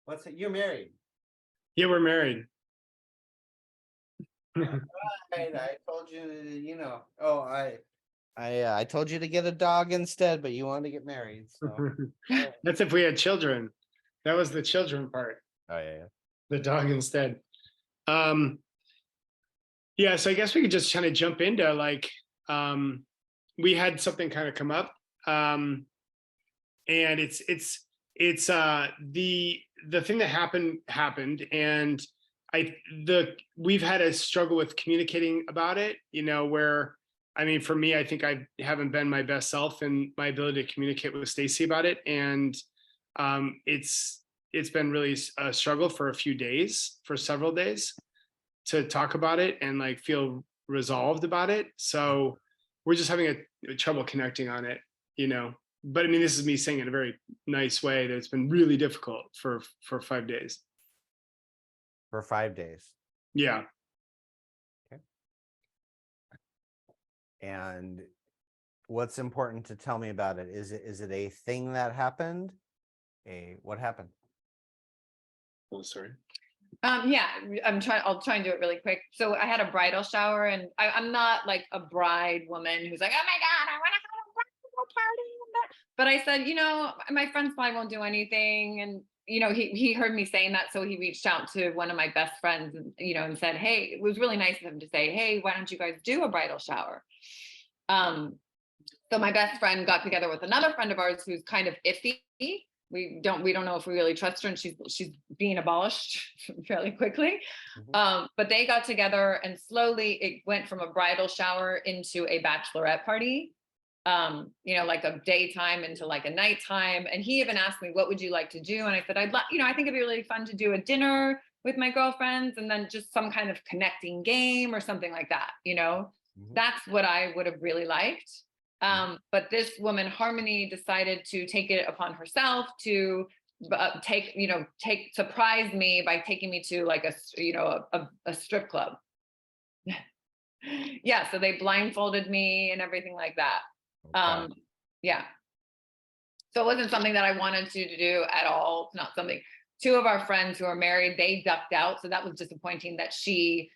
What's it? You're married. Yeah, we're married. Right. I told you, you know. Oh, I told you to get a dog instead, but you wanted to get married. So That's if we had children. That was the children part. oh yeah. The dog instead. Yeah, so I guess we could just kind of jump into like we had something kind of come up. And it's the thing that happened, and we've had a struggle with communicating about it, where I mean, for me, I think I haven't been my best self in my ability to communicate with Stacey about it. And it's been really a struggle for several days to talk about it and like feel resolved about it. So we're just having a trouble connecting on it, But I mean, this is me saying it in a very nice way that it's been really difficult for 5 days. For 5 days. Yeah. Okay. And what's important to tell me about it? Is it a thing that happened? What happened? Oh, sorry. Yeah, I'll try and do it really quick. So I had a bridal shower, and I'm not like a bride woman who's like, oh my God, I want to have a bridal party. But I said, my friends probably won't do anything. And, he heard me saying that. So he reached out to one of my best friends and, and said, hey, it was really nice of him to say, hey, why don't you guys do a bridal shower? So my best friend got together with another friend of ours who's kind of iffy. We don't know if we really trust her, and she's being abolished fairly quickly. Mm-hmm. But they got together, and slowly it went from a bridal shower into a bachelorette party. Like a daytime into like a nighttime. And he even asked me, what would you like to do? And I said, I think it'd be really fun to do a dinner with my girlfriends, and then just some kind of connecting game or something like that. Mm-hmm. That's what I would have really liked. But this woman, Harmony, decided to take it upon herself to surprise me by taking me to like a strip club. Yeah, so they blindfolded me and everything like that. Okay. Yeah. So it wasn't something that I wanted to do at all. It's not something. Two of our friends who are married, they ducked out. So that was disappointing that she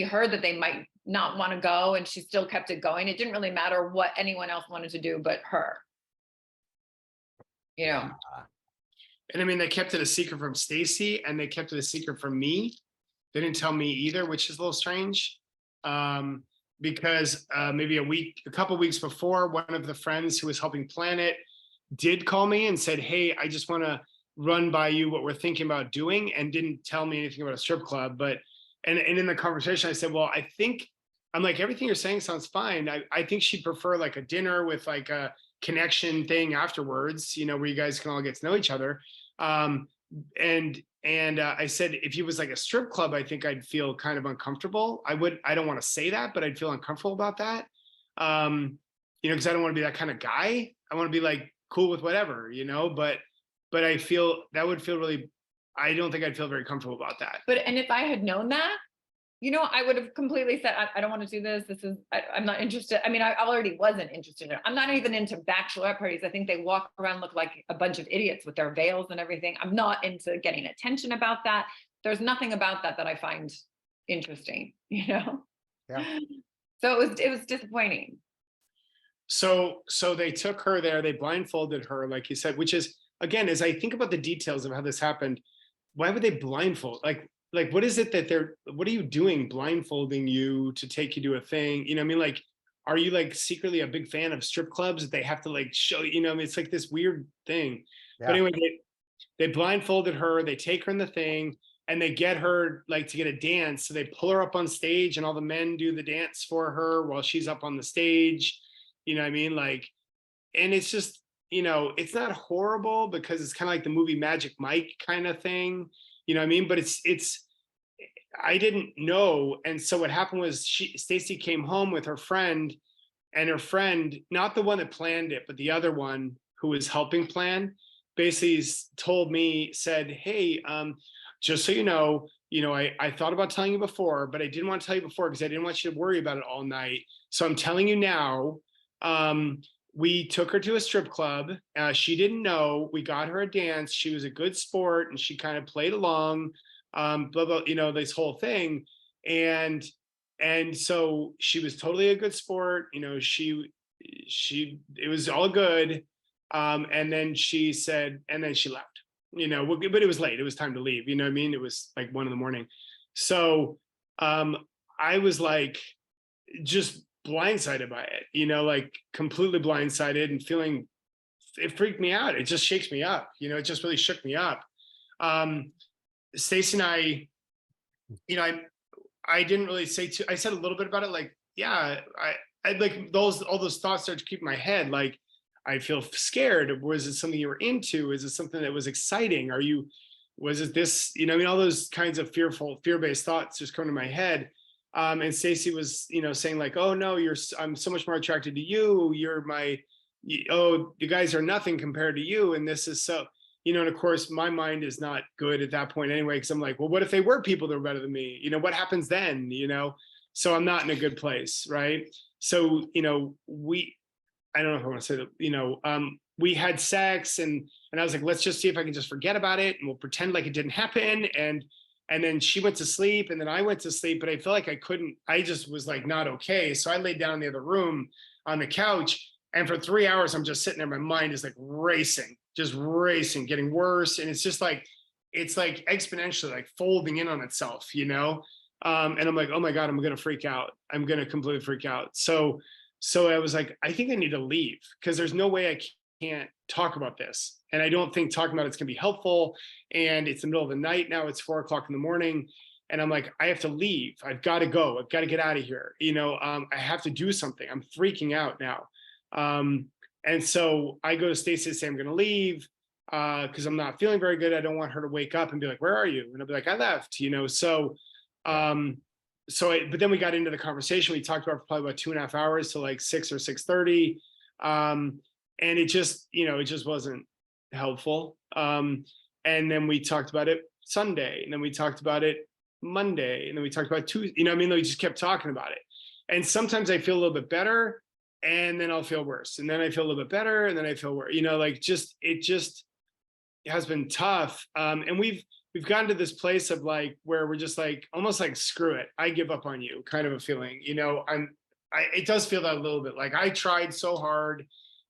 heard that they might not want to go, and she still kept it going. It didn't really matter what anyone else wanted to do but her. And I mean, they kept it a secret from Stacey, and they kept it a secret from me. They didn't tell me either, which is a little strange. Because maybe a couple weeks before, one of the friends who was helping plan it did call me and said, hey, I just want to run by you what we're thinking about doing, and didn't tell me anything about a strip club. But and in the conversation, I said, well, I'm like, everything you're saying sounds fine. I think she'd prefer like a dinner with like a connection thing afterwards, where you guys can all get to know each other. And I said, if it was like a strip club, I think I'd feel kind of uncomfortable. I don't want to say that, but I'd feel uncomfortable about that. Because I don't want to be that kind of guy. I want to be like cool with whatever, but I feel that would feel really, I don't think I'd feel very comfortable about that. And if I had known that, I would have completely said, I don't want to do this. I'm not interested. I mean, I already wasn't interested in it. I'm not even into bachelorette parties. I think they walk around, look like a bunch of idiots with their veils and everything. I'm not into getting attention about that. There's nothing about that I find interesting, Yeah. So it was disappointing. So they took her there, they blindfolded her, like you said, which is, again, as I think about the details of how this happened, why would they blindfold? Like, what is it that what are you doing blindfolding you to take you to a thing? I mean, like, are you like secretly a big fan of strip clubs that they have to like show, it's like this weird thing. Yeah. But anyway, they blindfolded her, they take her in the thing, and they get her like to get a dance. So they pull her up on stage, and all the men do the dance for her while she's up on the stage. You know what I mean? Like, and it's just, it's not horrible because it's kind of like the movie Magic Mike kind of thing. You know what I mean? But I didn't know. And so what happened was Stacey came home with her friend, and her friend, not the one that planned it, but the other one who was helping plan, basically said, hey, just so you know, I thought about telling you before, but I didn't want to tell you before because I didn't want you to worry about it all night. So I'm telling you now, we took her to a strip club. She didn't know. We got her a dance. She was a good sport, and she kind of played along. Blah blah, this whole thing, and so she was totally a good sport. It was all good. And then she said, and then she left. But it was late. It was time to leave. You know what I mean? It was like 1 a.m. So I was like, just blindsided by it, like completely blindsided and feeling, it freaked me out. It just shakes me up. It just really shook me up. Stacey and I didn't really I said a little bit about it. Like, yeah, I like all those thoughts started to keep in my head. Like, I feel scared. Was it something you were into? Is it something that was exciting? Was it this, all those kinds of fear-based thoughts just come to my head. And Stacey was, saying like, oh no, I'm so much more attracted to you. Oh, you guys are nothing compared to you. And this is so, and of course my mind is not good at that point anyway, because I'm like, well, what if they were people that were better than me? What happens then? So I'm not in a good place, right? So, I don't know if I want to say that, we had sex, and I was like, let's just see if I can just forget about it, and we'll pretend like it didn't happen. And then she went to sleep, and then I went to sleep, but I feel like I couldn't, I just was like, not okay. So I laid down in the other room on the couch, and for 3 hours, I'm just sitting there. My mind is like racing, just racing, getting worse. And it's just like, it's like exponentially like folding in on itself, and I'm like, oh my God, I'm going to freak out. I'm going to completely freak out. So I was like, I think I need to leave, because there's no way I can't talk about this. And I don't think talking about it's going to be helpful. And it's the middle of the night now. It's 4 o'clock in the morning. And I'm like, I have to leave. I've got to go. I've got to get out of here. I have to do something. I'm freaking out now. And so I go to Stacey and say, I'm going to leave because I'm not feeling very good. I don't want her to wake up and be like, where are you? And I'll be like, I left, so, but then we got into the conversation. We talked about for probably about 2.5 hours, to like 6 or 6:30. And it just wasn't helpful. And then we talked about it Sunday, and then we talked about it Monday, and then we talked about Tuesday. We just kept talking about it. And sometimes I feel a little bit better, and then I'll feel worse. And then I feel a little bit better, and then I feel worse. It has been tough. And we've gotten to this place of like, where we're just like, almost like, screw it, I give up on you, kind of a feeling. It does feel that a little bit. Like, I tried so hard.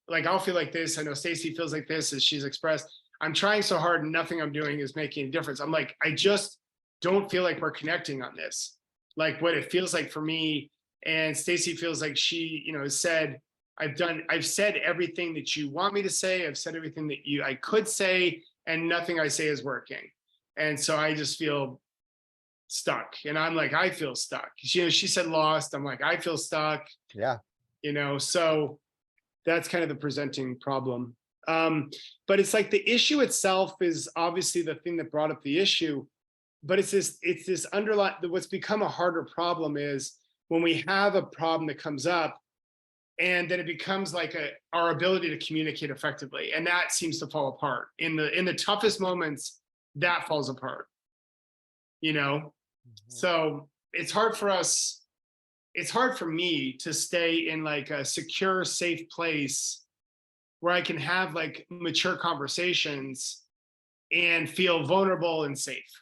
Like, I'll feel like this. I know Stacey feels like this, as she's expressed. I'm trying so hard, and nothing I'm doing is making a difference. I'm like, I just don't feel like we're connecting on this. Like, what it feels like for me. And Stacey feels like she, said, I've said everything that you want me to say. I've said everything that I could say, and nothing I say is working. And so I just feel stuck. And I'm like, I feel stuck. She said lost. I'm like, I feel stuck. Yeah. So that's kind of the presenting problem. But it's like, the issue itself is obviously the thing that brought up the issue. But it's this underlying, what's become a harder problem is when we have a problem that comes up, and then it becomes like our ability to communicate effectively. And that seems to fall apart in the toughest moments. That falls apart, So it's hard for us. It's hard for me to stay in like a secure, safe place where I can have like mature conversations and feel vulnerable and safe,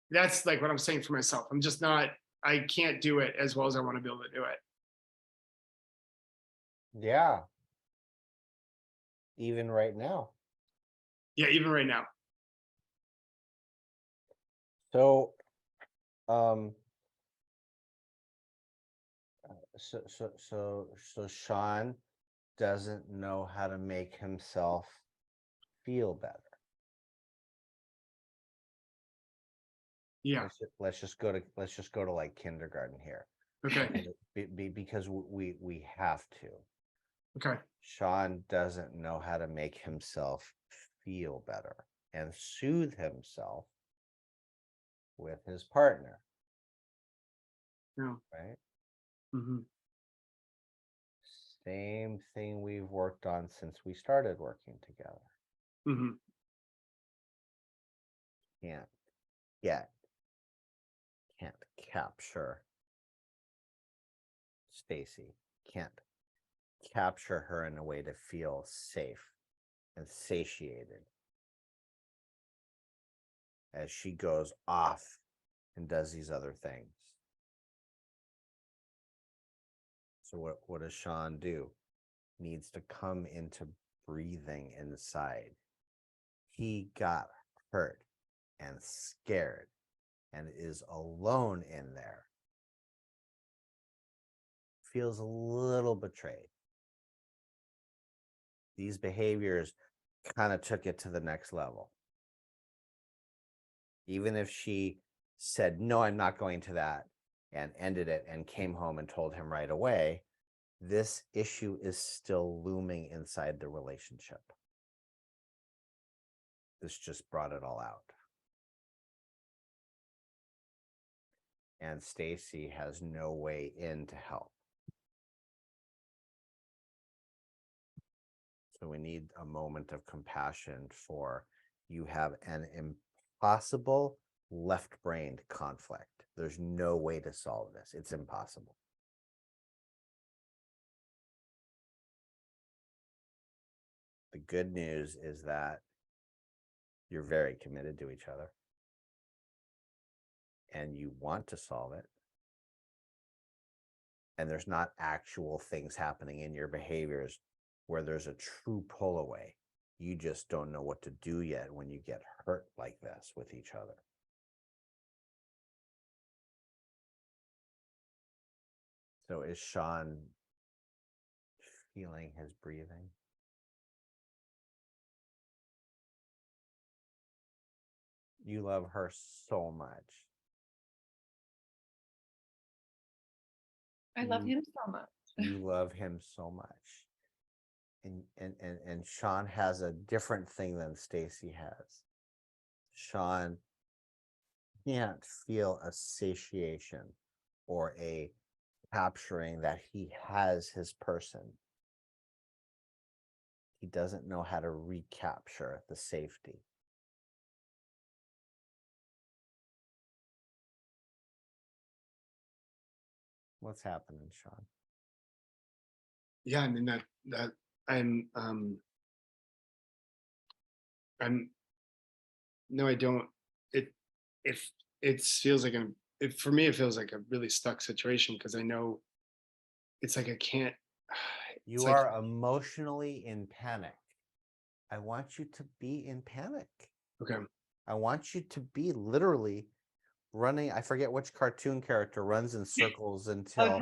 That's like what I'm saying for myself. I can't do it as well as I want to be able to do it. Yeah. Even right now. Yeah, even right now. So, so Shawn doesn't know how to make himself feel better. Yeah. Let's just go to like kindergarten here. Okay. Because we have to. Okay. Shawn doesn't know how to make himself feel better and soothe himself with his partner. Yeah. Right? Mm-hmm. Same thing we've worked on since we started working together. Mm-hmm. Can't capture Stacey. Can't capture her in a way to feel safe and satiated as she goes off and does these other things. So what does Shawn do? Needs to come into breathing inside. He got hurt and scared and is alone in there. Feels a little betrayed. These behaviors kind of took it to the next level. Even if she said, no, I'm not going to that, and ended it and came home and told him right away, this issue is still looming inside the relationship. This just brought it all out. And Stacey has no way in to help. So we need a moment of compassion for you have an impossible left-brained conflict. There's no way to solve this. It's impossible. The good news is that you're very committed to each other and you want to solve it. And there's not actual things happening in your behaviors where there's a true pull away. You just don't know what to do yet when you get hurt like this with each other. So is Shawn feeling his breathing? You love her so much. I love him so much. You love him so much. And Shawn has a different thing than Stacey has. Shawn can't feel a satiation or a capturing that he has his person. He doesn't know how to recapture the safety. What's happening, Shawn? Yeah, I mean that I'm no, I don't. It feels like for me it feels like a really stuck situation because I know it's like I can't. You are emotionally in panic. I want you to be in panic. Okay. I want you to be literally running. I forget which cartoon character runs in circles until.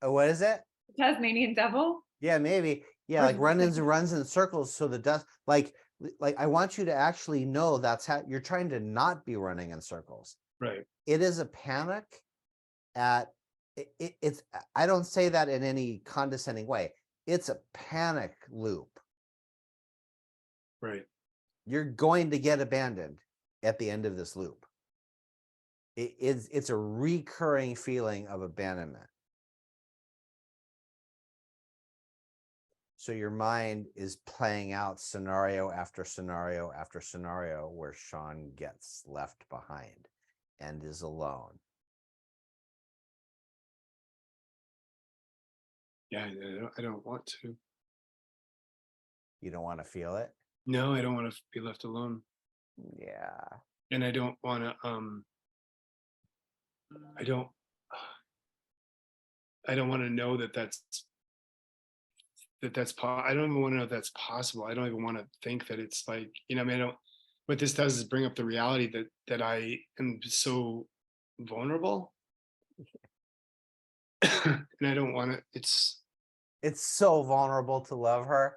What is it? Tasmanian devil? Yeah, maybe. Yeah, like runs in circles so the dust like I want you to actually know that's how you're trying to not be running in circles. Right. It is a panic at it's I don't say that in any condescending way. It's a panic loop. Right. You're going to get abandoned at the end of this loop. It's a recurring feeling of abandonment. So your mind is playing out scenario after scenario after scenario where Shawn gets left behind and is alone. Yeah, I don't want to. You don't want to feel it? No, I don't want to be left alone. Yeah. And I don't want to I don't want to know that that's I don't even want to know if that's possible. I don't even want to think that it's like, I mean, I don't, what this does is bring up the reality that I am so vulnerable. And I don't want to, it's so vulnerable to love her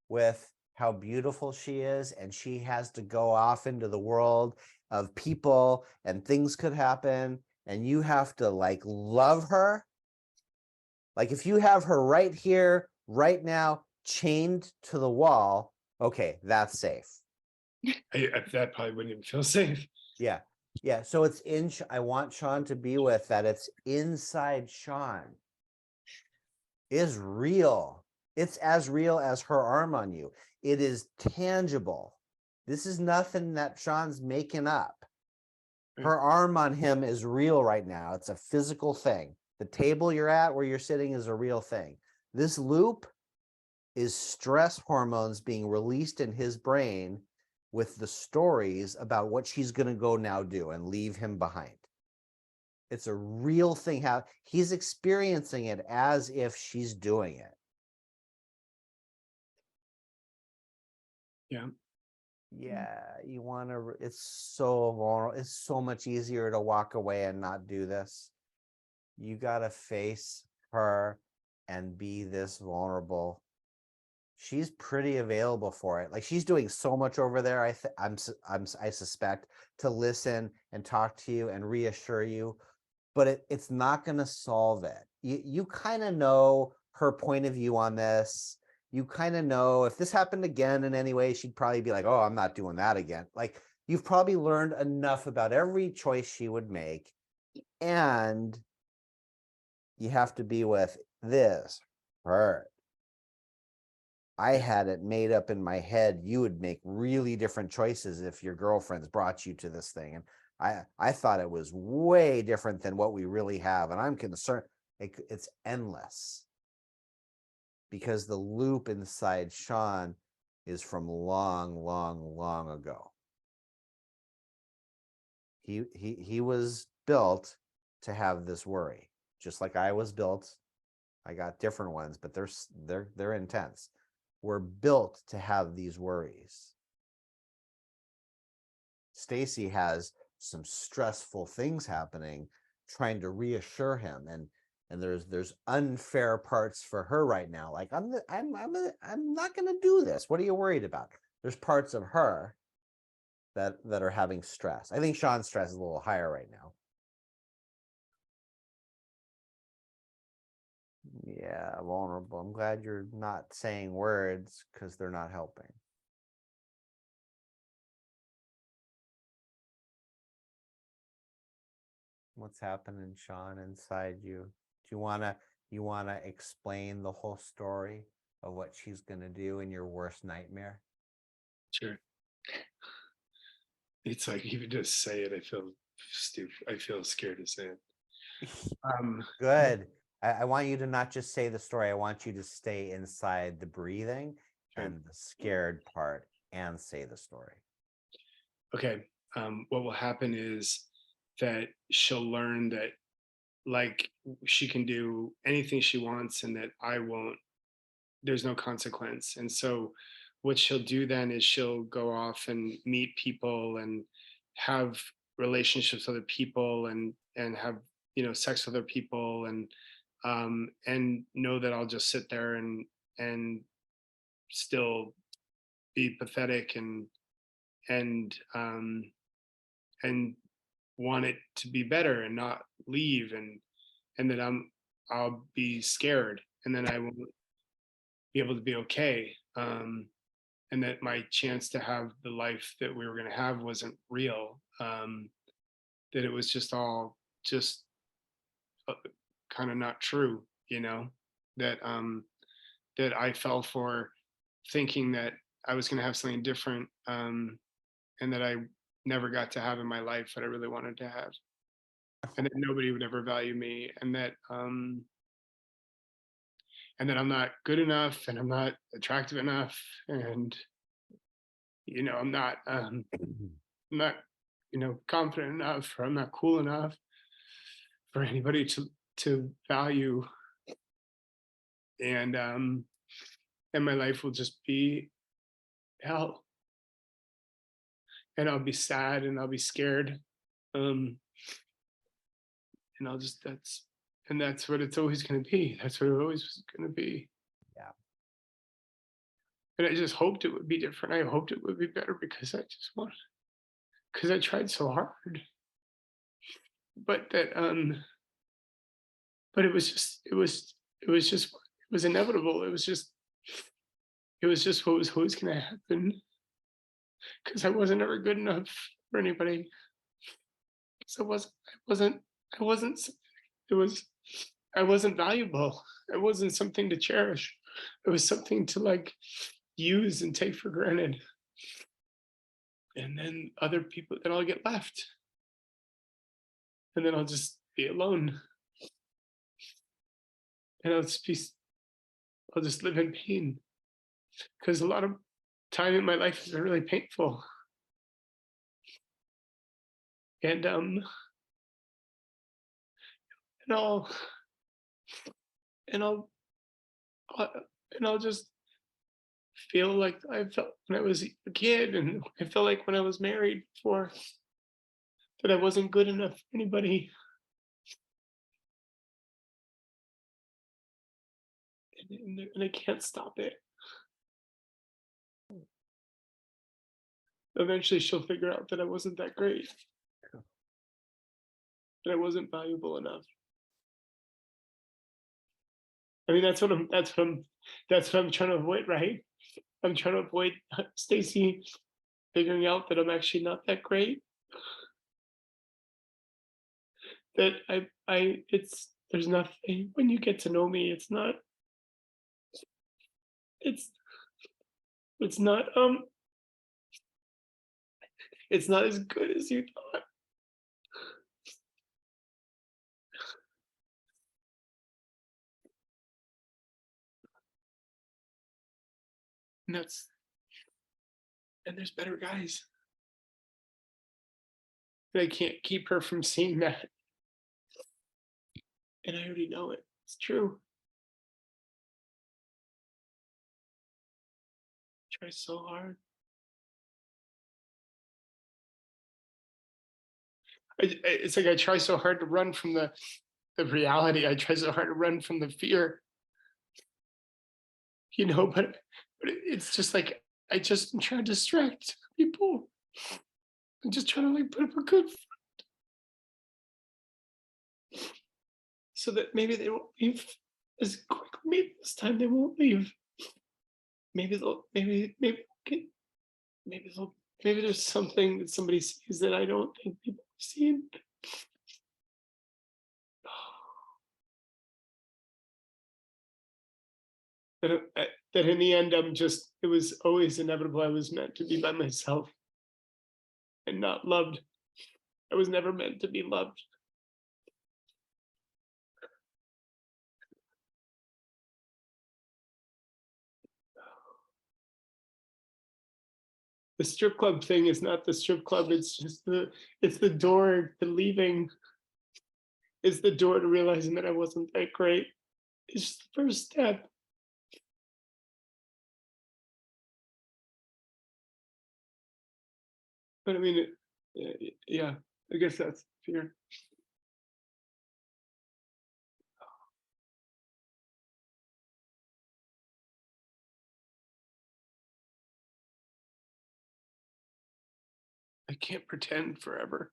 with how beautiful she is, and she has to go off into the world of people and things could happen, and you have to like love her. Like if you have her right here, right now, chained to the wall, okay, that's safe. that probably wouldn't even feel safe. Yeah. Yeah. So it's I want Shawn to be with that. It's inside Shawn. Is real. It's as real as her arm on you. It is tangible. This is nothing that Shawn's making up. Her arm on him is real right now. It's a physical thing. The table you're at where you're sitting is a real thing. This loop is stress hormones being released in his brain with the stories about what she's going to go now do and leave him behind. It's a real thing. How he's experiencing it as if she's doing it. Yeah. Yeah, you want to, it's so vulnerable. It's so much easier to walk away and not do this. You got to face her and be this vulnerable. She's pretty available for it. Like she's doing so much over there. I suspect, to listen and talk to you and reassure you, but it's not going to solve it. You kind of know her point of view on this. You kind of know if this happened again in any way, she'd probably be like, oh, I'm not doing that again. Like you've probably learned enough about every choice she would make. And you have to be with this her. I had it made up in my head you would make really different choices if your girlfriends brought you to this thing. And I thought it was way different than what we really have. And I'm concerned it's endless because the loop inside Shawn is from long, long, long ago. He was built to have this worry, just like I was built. I got different ones, but they're intense. We're built to have these worries. Stacey has some stressful things happening, trying to reassure him, and there's unfair parts for her right now. Like I'm not going to do this. What are you worried about? There's parts of her that are having stress. I think Shawn's stress is a little higher right now. Yeah, vulnerable. I'm glad you're not saying words because they're not helping. What's happening, Shawn, inside you? Do you wanna explain the whole story of what she's gonna do in your worst nightmare? Sure. It's like even just say it, I feel stupid. I feel scared to say it. Good. I want you to not just say the story. I want you to stay inside the breathing Okay. and the scared part and say the story. Okay. What will happen is that she'll learn that like she can do anything she wants and that I won't, there's no consequence. And so what she'll do then is she'll go off and meet people and have relationships with other people and have, you know, sex with other people and know that I'll just sit there and still be pathetic and and want it to be better and not leave and that I'll be scared and then I won't be able to be okay, and that my chance to have the life that we were going to have wasn't real, that it was just all just uh, kind of not true, you know, that that I fell for thinking that I was going to have something different, and that I never got to have in my life that I really wanted to have, and that nobody would ever value me, and that I'm not good enough, and I'm not attractive enough, and you know, I'm not, you know, confident enough, or I'm not cool enough for anybody to value, and and my life will just be hell, and I'll be sad, and I'll be scared, um, and I'll just that's what it's always going to be. That's what it always was going to be. Yeah. And I just hoped it would be different. I hoped it would be better because I just wanted, because I tried so hard. But that but it was just it was inevitable. It was just what was always gonna happen because I wasn't ever good enough for anybody. So I wasn't it was I wasn't valuable. It wasn't something to cherish. It was something to like use and take for granted. And then other people, then I'll get left. And then I'll just be alone. And I'll just be I'll just live in pain because a lot of time in my life has been really painful. And and I'll and I'll uh, and I'll just feel like I felt when I was a kid, and I felt like when I was married before, that I wasn't good enough for anybody. And I can't stop it. Eventually, she'll figure out that I wasn't that great, that I wasn't valuable enough. I mean, that's what I'm trying to avoid, right? I'm trying to avoid Stacy figuring out that I'm actually not that great. That it's there's nothing when you get to know me. It's it's not it's not as good as you thought. And that's and there's better guys. And I can't keep her from seeing that. And I already know it. It's true. I try so hard. It's like I try so hard to run from the reality. I try so hard to run from the fear, but it's just like I just try to distract people. I'm just trying to like put up a good so that maybe they won't leave as quickly. Maybe this time they won't leave. Maybe they'll okay, maybe they'll maybe there's something that somebody sees that I don't think people have seen. That in the end it was always inevitable. I was meant to be by myself and not loved. I was never meant to be loved. The strip club thing is not the strip club. It's the door to leaving. It's the door to realizing that I wasn't that great. It's just the first step. But I mean, yeah, I guess that's fear. I can't pretend forever.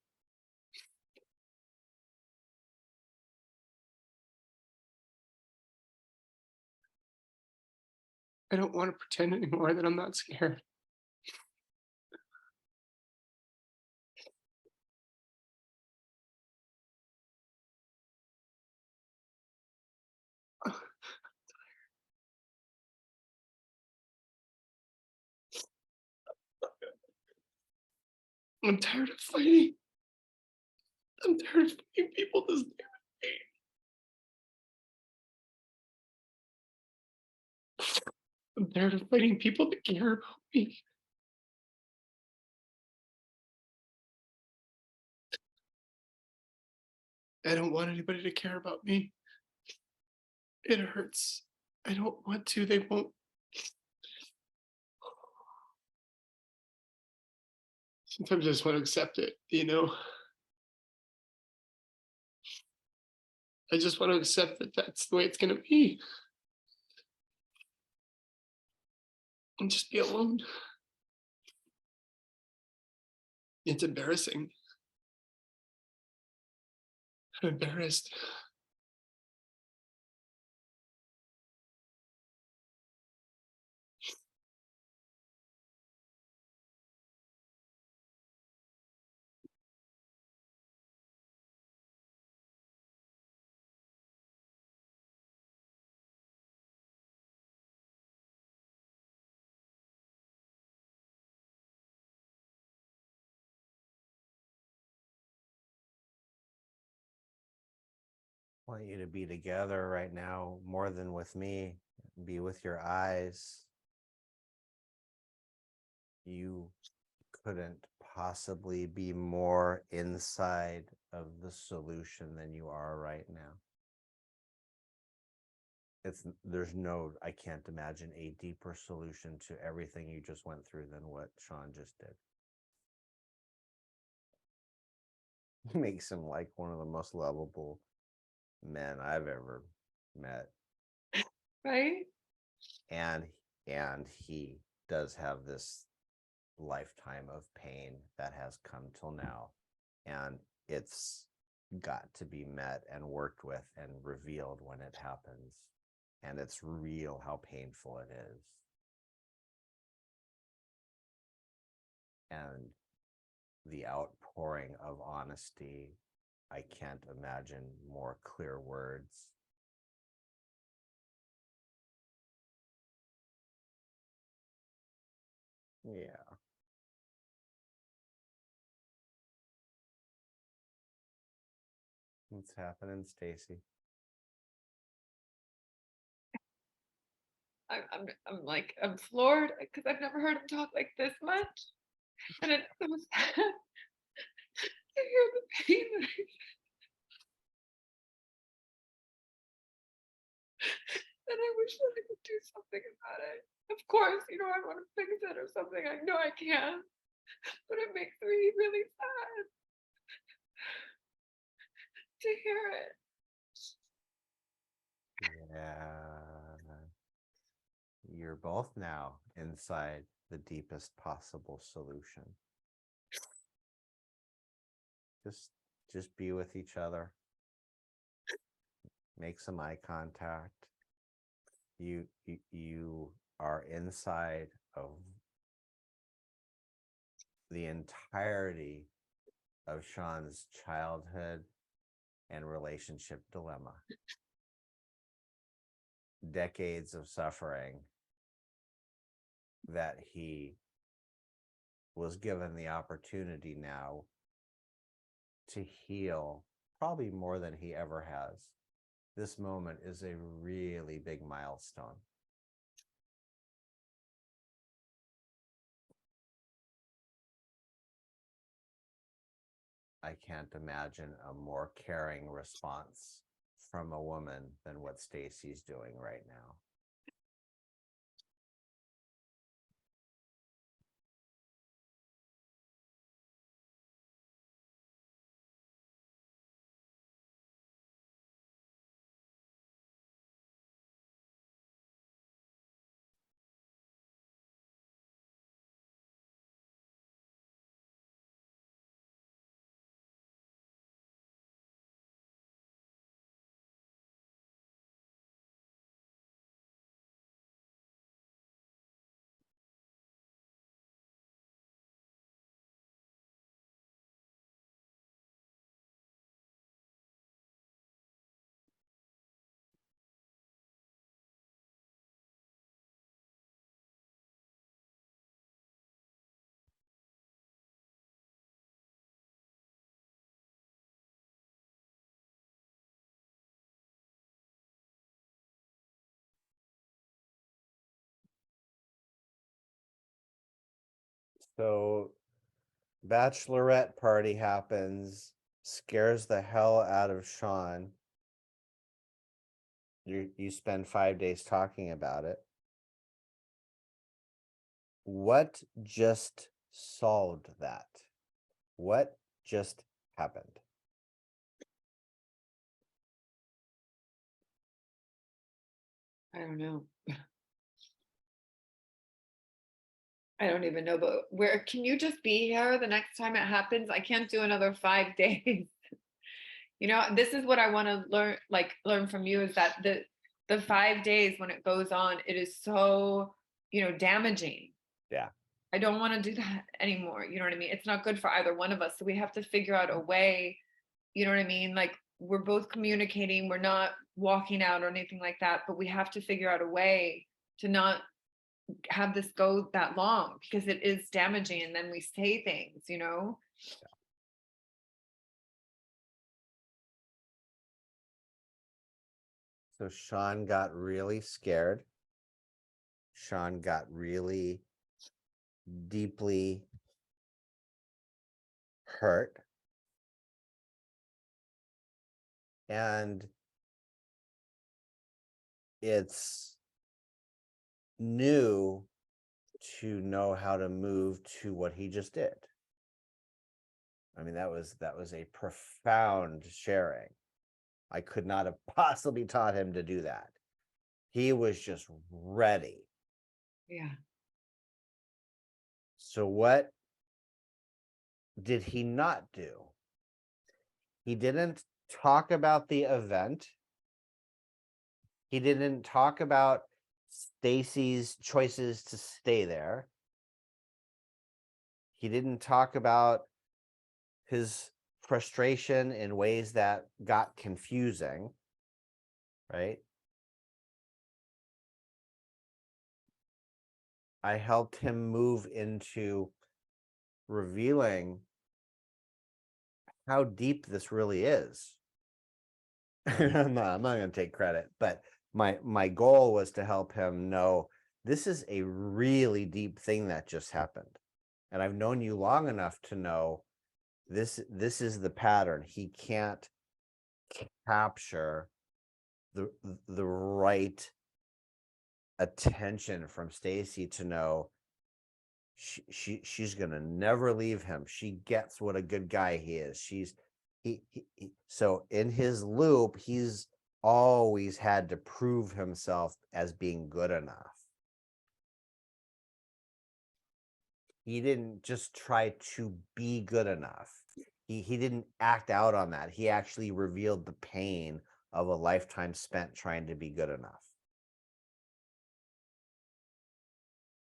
I don't want to pretend anymore that I'm not scared. I'm tired of fighting. I'm tired of fighting people to stay with me. I'm tired of fighting people that care about me. I don't want anybody to care about me. It hurts. I don't want to. They won't. Sometimes I just want to accept it. I just want to accept that that's the way it's going to be and just be alone. It's embarrassing. I'm embarrassed. want you to be together right now more than with me. Be with your eyes. You couldn't possibly be more inside of the solution than you are right now. I can't imagine a deeper solution to everything you just went through than what Shawn just did. Makes him like one of the most lovable men I've ever met. Right? And he does have this lifetime of pain that has come till now, and it's got to be met and worked with and revealed when it happens, and it's real how painful it is. And the outpouring of honesty, I can't imagine more clear words. Yeah. What's happening, Stacey? I'm floored because I've never heard him talk like this much. And it's so sad to hear the pain that and I wish that I could do something about it. Of course, I want to fix it or something. I know I can, but it makes me really sad to hear it. Yeah. You're both now inside the deepest possible solution. Just be with each other. Make some eye contact. You are inside of the entirety of Shawn's childhood and relationship dilemma. Decades of suffering that he was given the opportunity now to heal, probably more than he ever has. This moment is a really big milestone. I can't imagine a more caring response from a woman than what Stacey's doing right now. So bachelorette party happens, scares the hell out of Shawn. You spend 5 days talking about it. What just solved that? What just happened? I don't know. I don't even know, but where can you just be here the next time it happens? I can't do another 5 days. This is what I want to learn from you is that the 5 days when it goes on, it is so, damaging. Yeah. I don't want to do that anymore. You know what I mean? It's not good for either one of us. So we have to figure out a way, you know what I mean? Like we're both communicating, we're not walking out or anything like that, but we have to figure out a way to not have this go that long because it is damaging and then we say things. So Shawn got really scared. Shawn got really deeply hurt. And it's new to know how to move to what he just did. I mean, that was a profound sharing. I could not have possibly taught him to do that. He was just ready. Yeah. So what did he not do? He didn't talk about the event. He didn't talk about Stacey's choices to stay there. He didn't talk about his frustration in ways that got confusing, right? I helped him move into revealing how deep this really is. I'm not going to take credit, but my goal was to help him know this is a really deep thing that just happened. And I've known you long enough to know this is the pattern. He can't capture the right attention from Stacey to know she's gonna never leave him. She gets what a good guy he is. So in his loop, he's always had to prove himself as being good enough. He didn't just try to be good enough. He didn't act out on that. He actually revealed the pain of a lifetime spent trying to be good enough.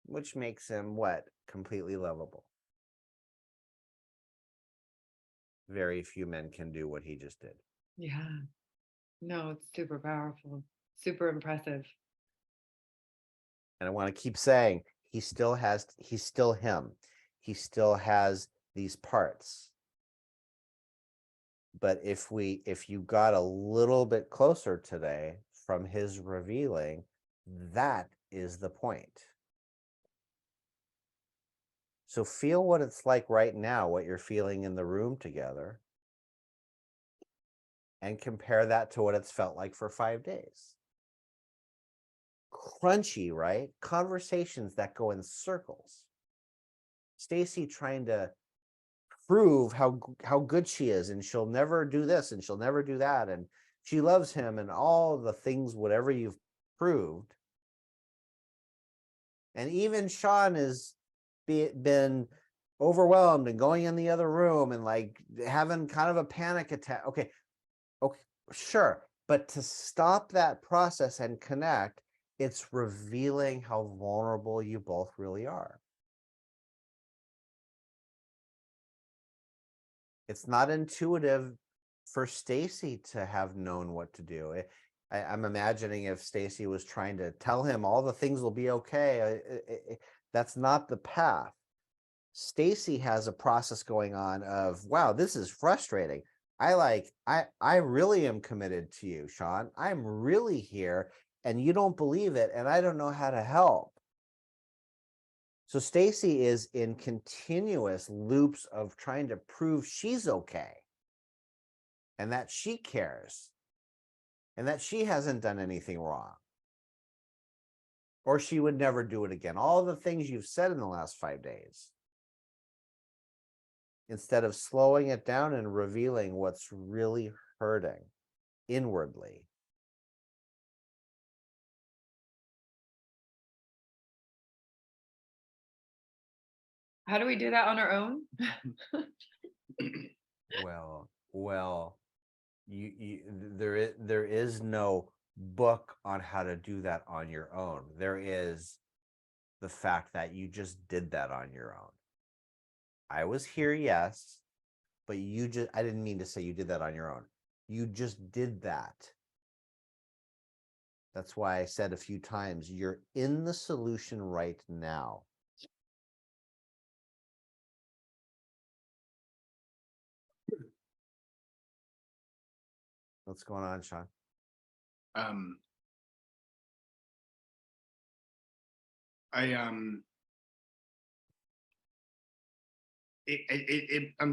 Which makes him what? Completely lovable. Very few men can do what he just did. Yeah. No, it's super powerful, super impressive. And I want to keep saying he's still him. He still has these parts. But if you got a little bit closer today from his revealing, that is the point. So feel what it's like right now, what you're feeling in the room together, and compare that to what it's felt like for 5 days. Crunchy, right? Conversations that go in circles. Stacey trying to prove how good she is, and she'll never do this and she'll never do that, and she loves him, and all the things, whatever you've proved. And even Shawn has been overwhelmed and going in the other room and like having kind of a panic attack. Okay, sure. But to stop that process and connect, it's revealing how vulnerable you both really are. It's not intuitive for Stacey to have known what to do. I'm imagining if Stacey was trying to tell him all the things will be okay, that's not the path. Stacey has a process going on of, wow, this is frustrating. I really am committed to you, Shawn. I'm really here and you don't believe it and I don't know how to help. So Stacey is in continuous loops of trying to prove she's okay and that she cares and that she hasn't done anything wrong or she would never do it again. All the things you've said in the last 5 days. Instead of slowing it down and revealing what's really hurting inwardly. How do we do that on our own? Well, there is no book on how to do that on your own. There is the fact that you just did that on your own. I was here, yes, but I didn't mean to say you did that on your own. You just did that. That's why I said a few times, you're in the solution right now. What's going on, Shawn? I'm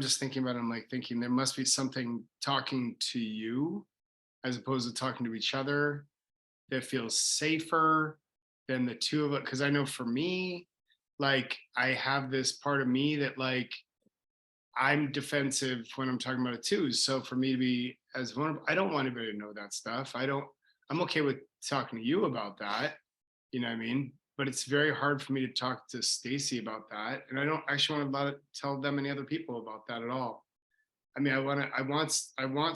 just thinking about it. I'm like thinking there must be something talking to you as opposed to talking to each other that feels safer than the two of it. Because I know for me, like I have this part of me that like I'm defensive when I'm talking about it too. So for me to be as vulnerable, I don't want anybody to know that stuff. I'm okay with talking to you about that. You know what I mean? But it's very hard for me to talk to Stacey about that. And I don't actually want to tell them any other people about that at all. I mean, I want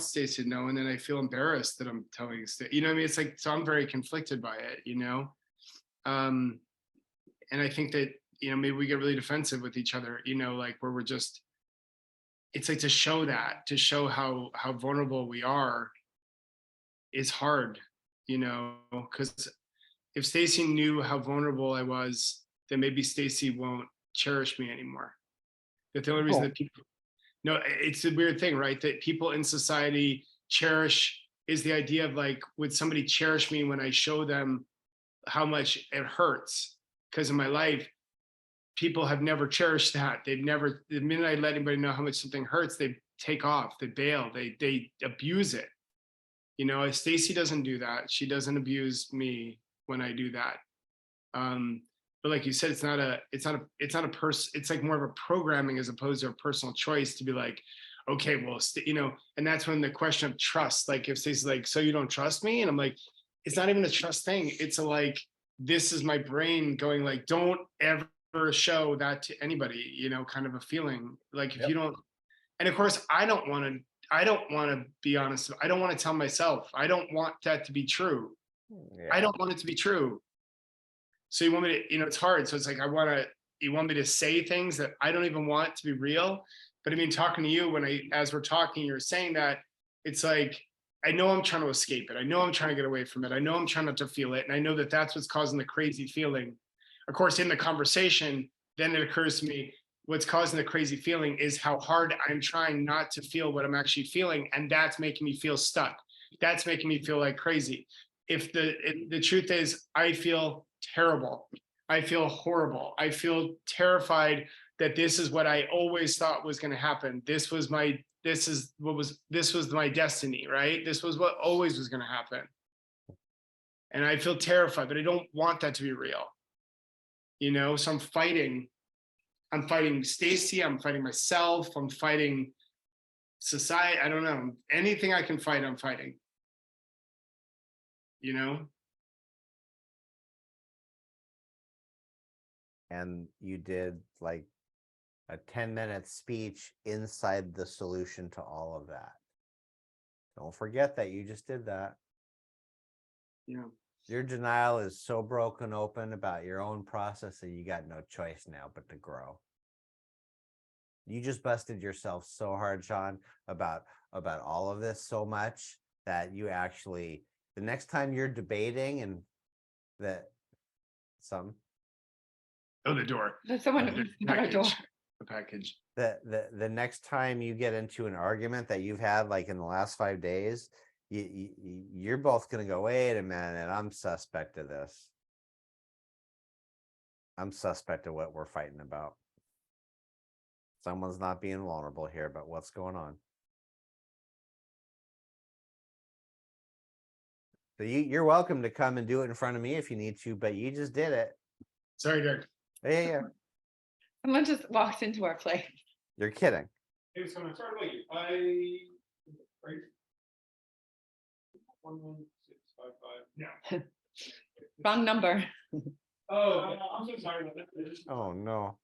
Stacey to know, and then I feel embarrassed that I'm telling Stacey. You know what I mean? It's like, so I'm very conflicted by it, you know? And I think that, you know, maybe we get really defensive with each other, you know, like where we're just, it's like to show how vulnerable we are is hard, you know, because if Stacey knew how vulnerable I was, then maybe Stacey won't cherish me anymore. That the only reason that people, no, it's a weird thing, right? That people in society cherish is the idea of like, would somebody cherish me when I show them how much it hurts? Because in my life, people have never cherished that. They've never, the minute I let anybody know how much something hurts, they take off, they bail, they abuse it. You know, Stacey doesn't do that. She doesn't abuse me when I do that. But like you said, it's not a person. It's like more of a programming as opposed to a personal choice to be like, okay, well, you know, and that's when the question of trust, like if Stacey's like, so you don't trust me? And I'm like, it's not even a trust thing. It's a like, this is my brain going like, don't ever show that to anybody, you know, kind of a feeling. Like if you don't, and of course, I don't want to be honest. I don't want to tell myself. I don't want that to be true. I don't want it to be true. So you want me to, you know, it's hard. So it's like, you want me to say things that I don't even want to be real. But I mean, talking to you as we're talking, you're saying that it's like, I know I'm trying to escape it. I know I'm trying to get away from it. I know I'm trying not to feel it. And I know that that's what's causing the crazy feeling. Of course, in the conversation, then it occurs to me, what's causing the crazy feeling is how hard I'm trying not to feel what I'm actually feeling. And that's making me feel stuck. That's making me feel like crazy. If the truth is, I feel terrible. I feel horrible. I feel terrified that this is what I always thought was going to happen. This was my destiny, right? This was what always was going to happen. And I feel terrified, but I don't want that to be real. You know, so I'm fighting Stacey, I'm fighting myself, I'm fighting society. I don't know. Anything I can fight, I'm fighting. You know? And you did like a 10-minute speech inside the solution to all of that. Don't forget that you just did that. Yeah. Your denial is so broken open about your own process that you got no choice now but to grow. You just busted yourself so hard, Shawn, about all of this so much that you actually, the next time you're debating and that some The door. The package. The next time you get into an argument that you've had like in the last 5 days, you're both gonna go, wait a minute, I'm suspect of this. I'm suspect of what we're fighting about. Someone's not being vulnerable here, but what's going on? So you're welcome to come and do it in front of me if you need to, but you just did it. Sorry, Derek. Yeah. Someone just walked into our place. You're kidding. Hey, so I'm sorry about you. Right? 11655. Yeah. Wrong number. Oh, I'm so sorry about that. Oh no.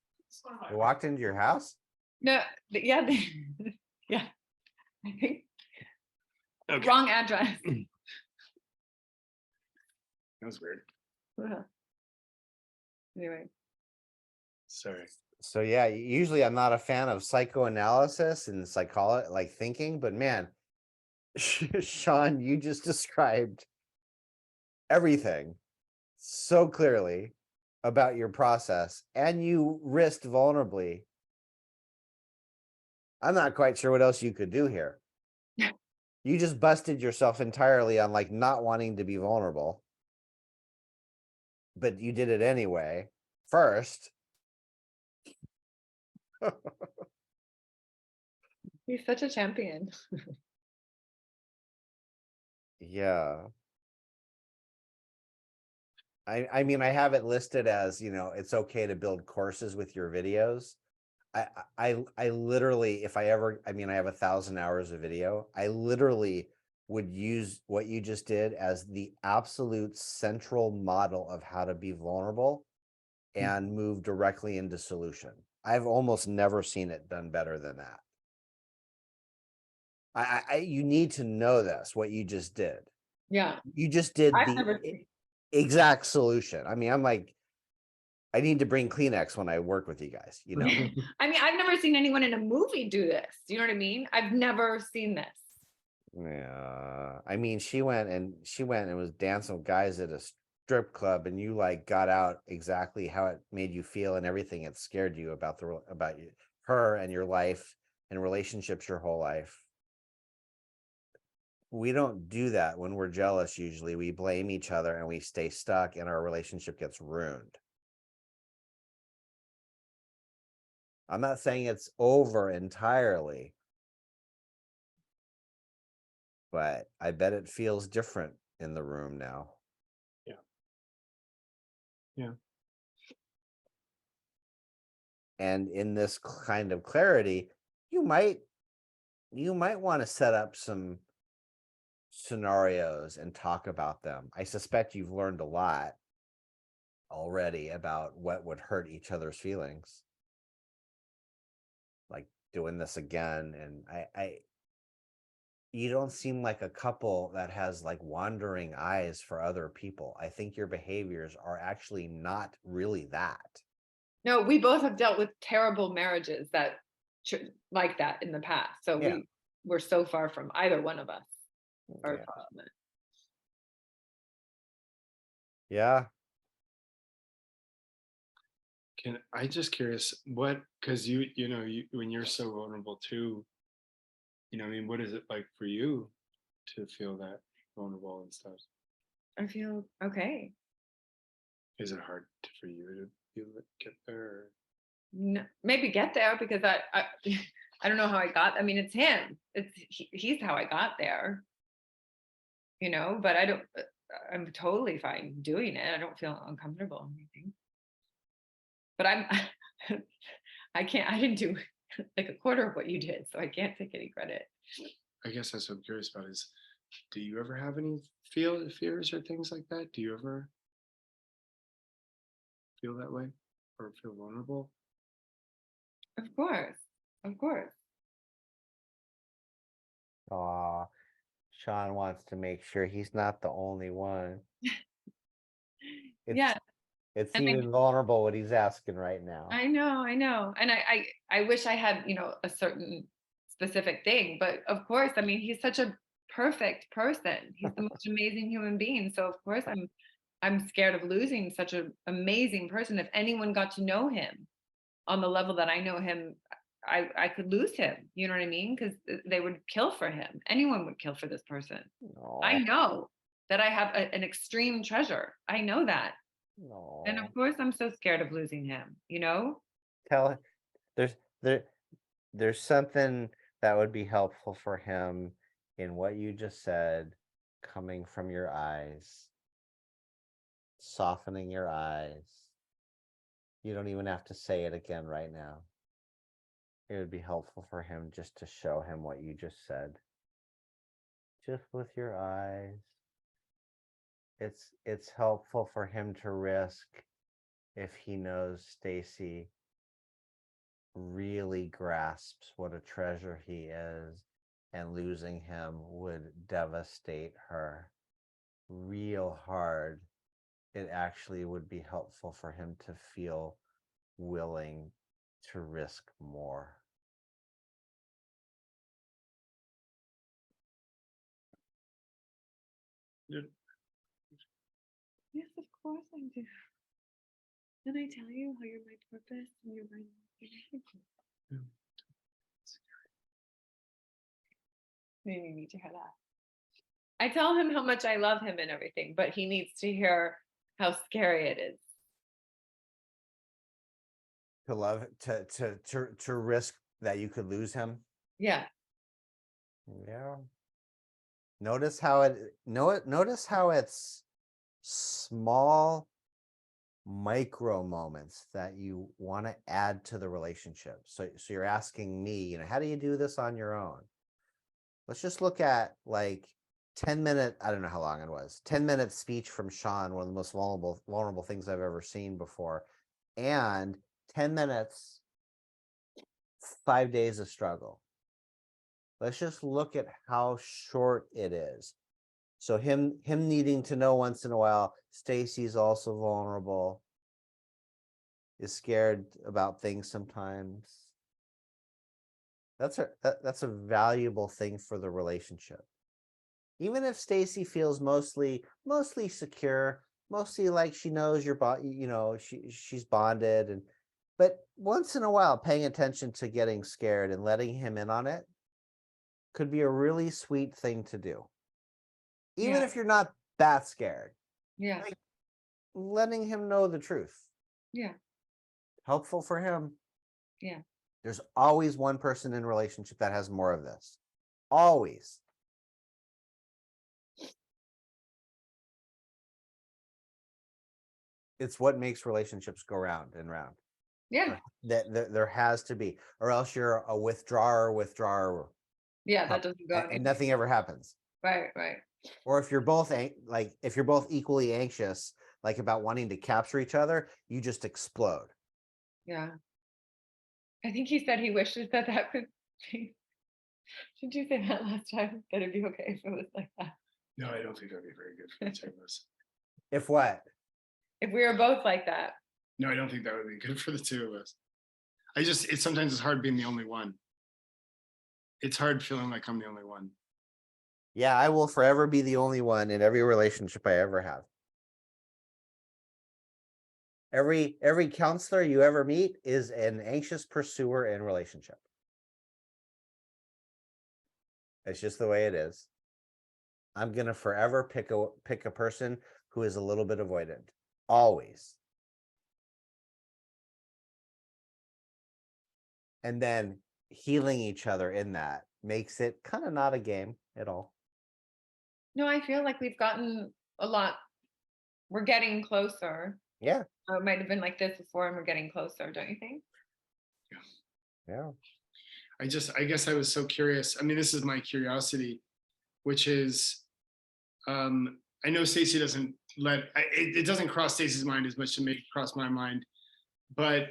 They walked into your house? No, yeah, yeah. I think Okay. wrong address. That was weird. Anyway. Sorry. So yeah, usually I'm not a fan of psychoanalysis and psychology, like thinking, but man, Shawn, you just described everything so clearly about your process, and you risked vulnerably. I'm not quite sure what else you could do here. You just busted yourself entirely on like not wanting to be vulnerable, but you did it anyway. first. He's such a champion. Yeah. I mean, I have it listed as, it's okay to build courses with your videos. I literally, if I ever, I mean, I have 1,000 hours of video. I literally would use what you just did as the absolute central model of how to be vulnerable and move directly into solution. I've almost never seen it done better than that. You need to know this, what you just did. Yeah. You just did I've the never seen. exact solution. I mean, I'm like, I need to bring Kleenex when I work with you guys, I mean, I've never seen anyone in a movie do this. You know what I mean? I've never seen this. Yeah. I mean, she went and was dancing with guys at a strip club, and you like got out exactly how it made you feel and everything it scared you about her and your life and relationships your whole life. We don't do that when we're jealous. Usually we blame each other and we stay stuck and our relationship gets ruined. I'm not saying it's over entirely, but I bet it feels different in the room now. Yeah. Yeah. And in this kind of clarity, you might want to set up some scenarios and talk about them. I suspect you've learned a lot already about what would hurt each other's feelings, like doing this again. And you don't seem like a couple that has like wandering eyes for other people. I think your behaviors are actually not really that. No, we both have dealt with terrible marriages that like that in the past. So Yeah. we're so far from either one of us. Yeah. Yeah. I just curious because when you're so vulnerable too, I mean, what is it like for you to feel that vulnerable and stuff? I feel okay. Is it hard for you to feel it, get there? Or? No, maybe get there because I I don't know how I got. I mean, it's him. He's how I got there. But I don't. I'm totally fine doing it. I don't feel uncomfortable or anything. But I can't. I didn't do like a quarter of what you did, so I can't take any credit. I guess that's what I'm curious about is, do you ever have any fears or things like that? Do you ever feel that way or feel vulnerable? Of course, of course. Aw, Shawn wants to make sure he's not the only one. Yeah, It's and even vulnerable what he's asking right now. I know, and I wish I had a certain specific thing, but of course, I mean, he's such a perfect person. He's the most amazing human being. So of course, I'm scared of losing such an amazing person. If anyone got to know him on the level that I know him, I could lose him. You know what I mean? Because they would kill for him. Anyone would kill for this person. I Aw, know that I have an extreme treasure. I know that. And aw. of course, I'm so scared of losing him, Tell there's there there's something that would be helpful for him in what you just said, coming from your eyes, softening your eyes. You don't even have to say it again right now. It would be helpful for him just to show him what you just said. Just with your eyes. It's helpful for him to risk if he knows Stacey really grasps what a treasure he is, and losing him would devastate her real hard. It actually would be helpful for him to feel willing to risk more. Yeah. Yes, of course I do. Did I tell you how you're my purpose and you're my Yeah. maybe you need to hear that. I tell him how much I love him and everything, but he needs to hear how scary it is. to love to risk that you could lose him. Yeah. Yeah. Notice how notice how it's small micro moments that you want to add to the relationship. So you're asking me, how do you do this on your own? Let's just look at like 10-minute, I don't know how long it was, 10-minute speech from Shawn, one of the most vulnerable things I've ever seen before. And 10 minutes, 5 days of struggle. Let's just look at how short it is. So him needing to know once in a while, Stacey's also vulnerable, is scared about things sometimes. That's a valuable thing for the relationship. Even if Stacey feels mostly secure, mostly like she knows she's bonded, but once in a while paying attention to getting scared and letting him in on it could be a really sweet thing to do. Even if you're not that scared. Yeah. Like, letting him know the truth. Yeah. Helpful for him. Yeah. There's always one person in a relationship that has more of this. Always. It's what makes relationships go round and round. Yeah. There has to be, or else you're a withdrawer. Yeah. That doesn't go. And nothing ever happens. Right. Right. Or if you're both if you're both equally anxious, like about wanting to capture each other, you just explode. Yeah. I think he said he wishes that could be. Did you say that last time? That it'd be okay if it was like that? No, I don't think that'd be very good for the two of us. If what? If we were both like that. No, I don't think that would be good for the two of us. Sometimes it's hard being the only one. It's hard feeling like I'm the only one. Yeah, I will forever be the only one in every relationship I ever have. Every counselor you ever meet is an anxious pursuer in relationship. It's just the way it is. I'm gonna forever pick a person who is a little bit avoidant. Always. And then healing each other in that makes it kind of not a game at all. No, I feel like we've gotten a lot. We're getting closer. Yeah. Or it might have been like this before, and we're getting closer, don't you think? Yeah. I guess I was so curious. I mean, this is my curiosity, which is, I know Stacey doesn't it doesn't cross Stacey's mind as much to make it cross my mind, but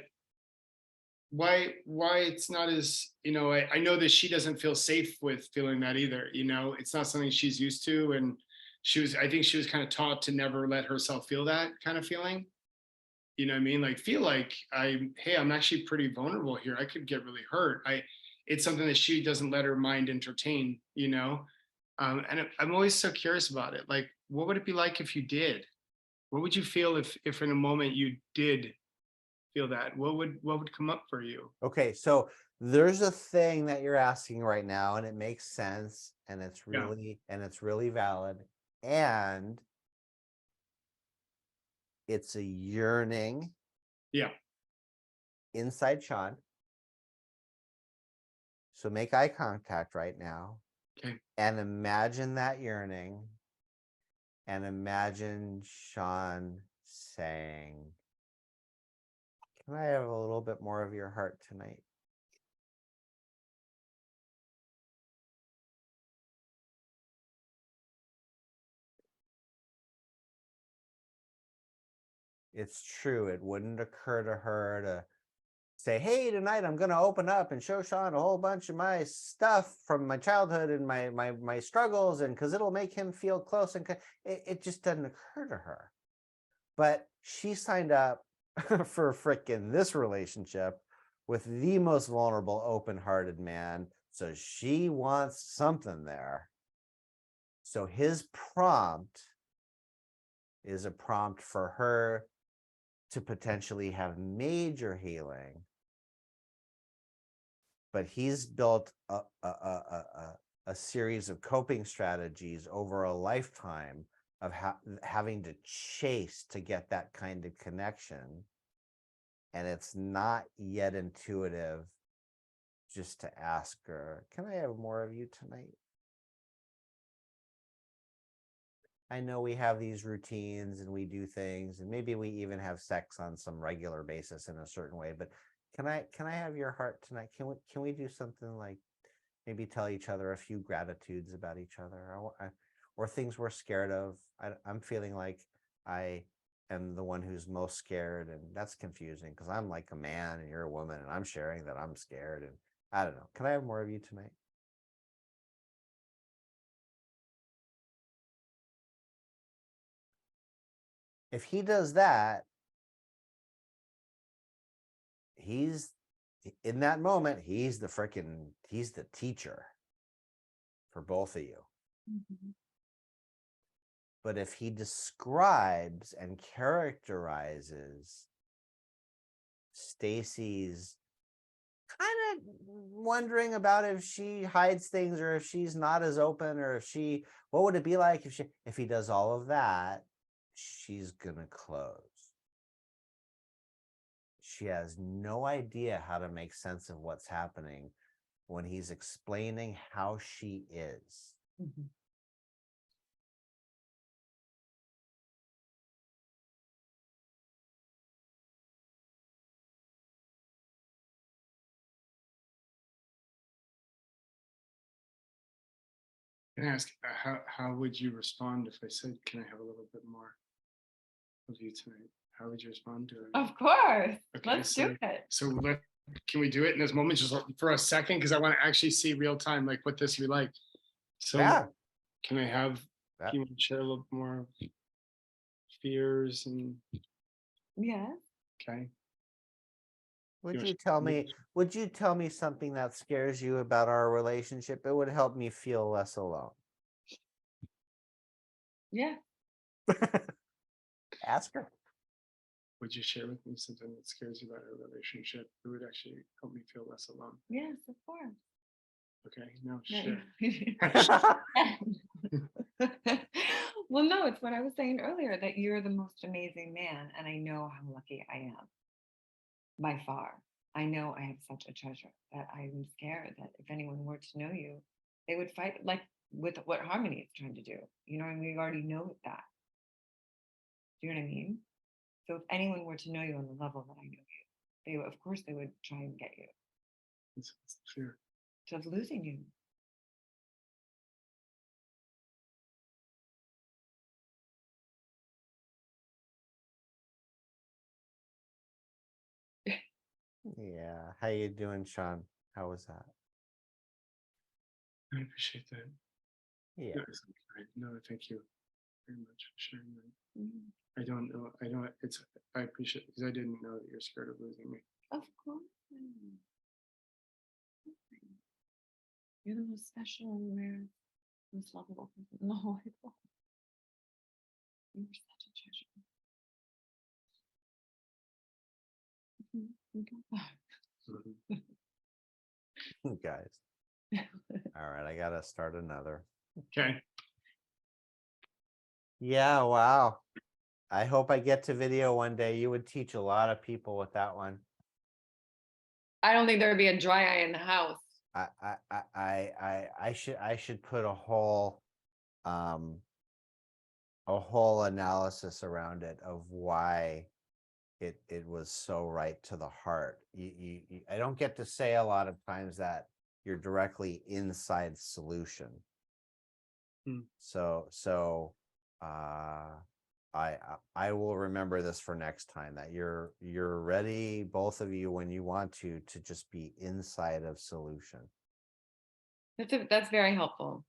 why it's not as, I know that she doesn't feel safe with feeling that either. It's not something she's used to. And I think she was kind of taught to never let herself feel that kind of feeling. You know what I mean? Like feel like I'm actually pretty vulnerable here. I could get really hurt. It's something that she doesn't let her mind entertain, and I'm always so curious about it. Like, what would it be like if you did? What would you feel if in a moment you did feel that? What would come up for you? Okay, so there's a thing that you're asking right now, and it makes sense, and it's really valid, and it's a yearning. Yeah. Inside Shawn. So make eye contact right now. Okay. And imagine that yearning. And imagine Shawn saying, "Can I have a little bit more of your heart tonight?" It's true. It wouldn't occur to her to say, "Hey, tonight I'm going to open up and show Shawn a whole bunch of my stuff from my childhood and my struggles, and because it'll make him feel close." And it just doesn't occur to her. But she signed up for frickin' this relationship with the most vulnerable, open-hearted man. So she wants something there. So his prompt is a prompt for her to potentially have major healing. But he's built a series of coping strategies over a lifetime of having to chase to get that kind of connection. and it's not yet intuitive just to ask her, can I have more of you tonight? I know we have these routines and we do things, and maybe we even have sex on some regular basis in a certain way, but can I have your heart tonight? Can we do something like maybe tell each other a few gratitudes about each other, or things we're scared of? I'm feeling like I am the one who's most scared, and that's confusing because I'm like a man and you're a woman, and I'm sharing that I'm scared, and I don't know. Can I have more of you tonight? If he does that, he's in that moment, he's the teacher for both of you. Mhm. But if he describes and characterizes Stacey's kind of wondering about if she hides things or if she's not as open, or what would it be like if he does all of that, she's gonna close. She has no idea how to make sense of what's happening when he's explaining how she is. Mhm. Can I ask, how would you respond if I said, can I have a little bit more of you tonight? How would you respond to it? Of course. Okay, Let's do it. So can we do it in this moment just for a second? Because I want to actually see real time, like what this would be like. So Yeah. can I have, That- can you share a little more of fears and, Yeah. okay. Would You you wanna- tell me something that scares you about our relationship? It would help me feel less alone. Yeah. Ask her. Would you share with me something that scares you about our relationship? It would actually help me feel less alone. Yes, of course. Okay, no, No, share. Well, no, it's what I was saying earlier, that you're the most amazing man, and I know how lucky I am by far. I know I have such a treasure that I'm scared that if anyone were to know you, they would fight like with what Harmony is trying to do. You know, and we already know that. Do you know what I mean? So if anyone were to know you on the level that I know you, they would, of course, they would try and get you It's fear. to losing you. Yeah. How you doing, Shawn? How was that? I appreciate that. Yeah. No, no, thank you very much for sharing that. Mhm. I don't know. I appreciate it because I didn't know that you're scared of losing me. Of course. I am. You're the most special and rare, most lovable person in the whole wide world. You're such a treasure. Guys. All right, I gotta start another. Okay. Yeah, wow. I hope I get to video one day. You would teach a lot of people with that one. I don't think there'd be a dry eye in the house. I should put a whole analysis around it of why it was so right to the heart. I don't get to say a lot of times that you're directly inside solution. So I will remember this for next time, that you're ready, both of you, when you want to just be inside of solution. That's very helpful.